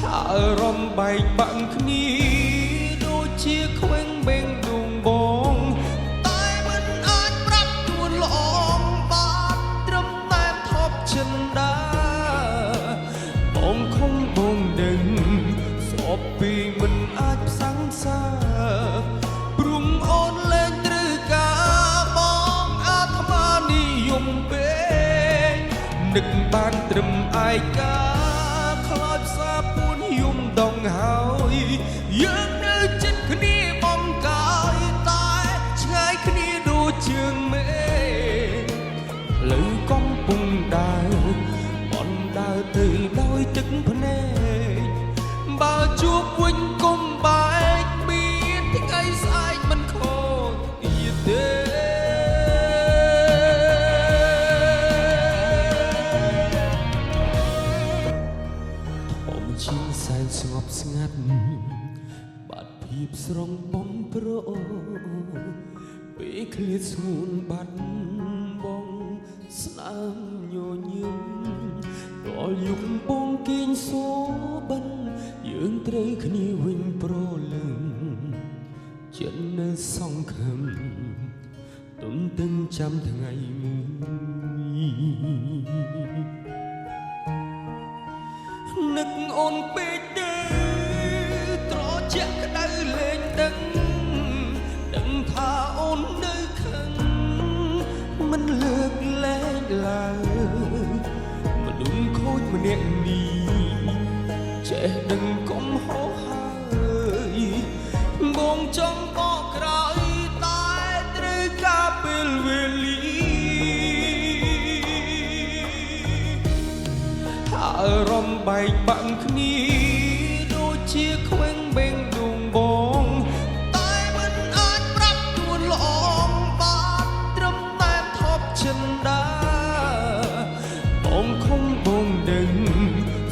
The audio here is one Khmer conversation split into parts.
អារម្មណ៍បែកបាក់គ្នាដូចជាខ្វែងបេងដួងបងតែមិនអាចប្រាប់ខ្លួនល្អបានត្រឹមតែថប់ចិនដាបងខំបងដឹងស្អប់ពីមិនអាចផ្សងសាព្រមអូនលែងត្រូវការបងអាត្មានិយមពេកនឹកបានត្រឹមឯកាខ្លោចផ្សាពួនយំដងហើយយើងនៅចិត្តគ្នាបំកាយតែឆ្ងាយគ្នាដូចជើងមេផ្លូវកំពុងដើរបនដើរទៅដោយទឹកភ្នែកបើជួបវិញគុំបែកមានថ្ងៃស្អែកមិនខូចទៀតទេឈៀងសែនស្ងប់ស្ងាត់បាត់ភាពស្រងបំប្រពេលឃ្លាតស្ងួនបាត់បងស្នាមញញឹមដល់យុគបងគៀងសូបិនយើងត្រូវគ្នាវិញប្រលឹងចិត្តនៅសង្ឃឹមទុំទឹងចាំថ្ងៃមួយនឹកអូនពេកទេត្រជាក់ក្តៅលែងដឹងថាអូននៅខឹងមិនលើកលែងឡើយមនុស្សខូចម្នាក់នេះចេះដឹងកុំហោហើយបងចង់បកក្រោយតែត្រូវការពេលវេលាអារម្មណ៍បែកបាក់គ្នាដូចជាខ្វែងបេងដួងបងតែមិនអាចប្រាប់ខ្លួនល្អបានត្រឹមតែថប់ចិនដាបងខំបងដឹង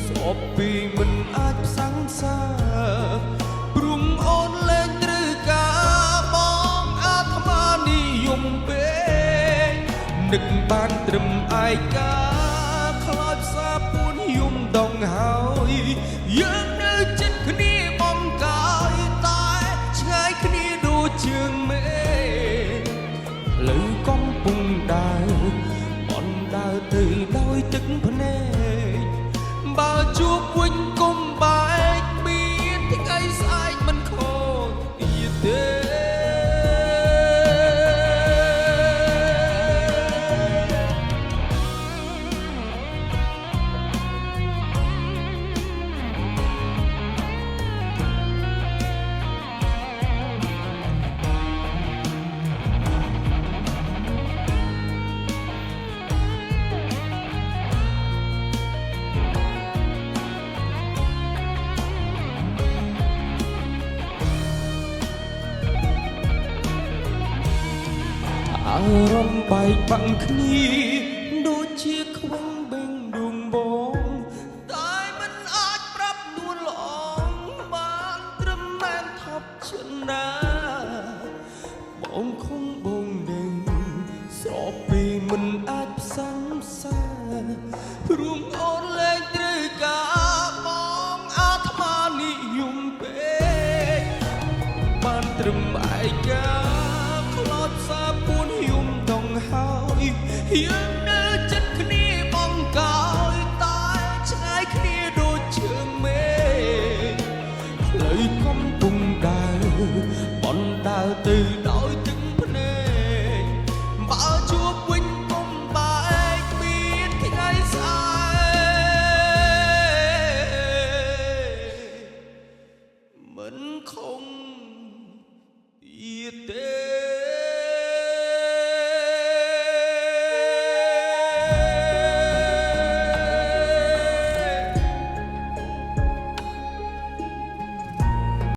ស្អប់ពីមិនអាចផ្សងសាព្រមអូនលែងត្រូវការបងអាត្មានិយមពេកនឹកបានត្រឹមឯកាខ្លោចផ្សាពួនយំដងហើយយើងនៅចិត្តគ្នាបំកាយតែឆ្ងាយគ្នាដូចជើងមេផ្លូវកំពុងដើរបនដើរទៅដោយទឹកភ្នែកបើជួបវិញគុំបែកមានថ្ងៃស្អែកមិនខូចទៀតទេអារម្មណ៍បែកបាក់គ្នាដូចជាខ្វែងបេងដួងបងតែមិនអាចប្រាប់នួនល្អបានត្រឹមតែថប់ចិនណាបងខំបងដឹងស្របពីមិនអាចផ្សំសាព្រមអូនលែងត្រូវការបងអាត្មានិយមពេកបានត្រឹមឯកាខ្លោចផ្សាពួនយំដងហើយយើងនៅចិត្តគ្នាបំកាយតែឆ្ងាយគ្នាដូចជើងមេផ្លូវកំ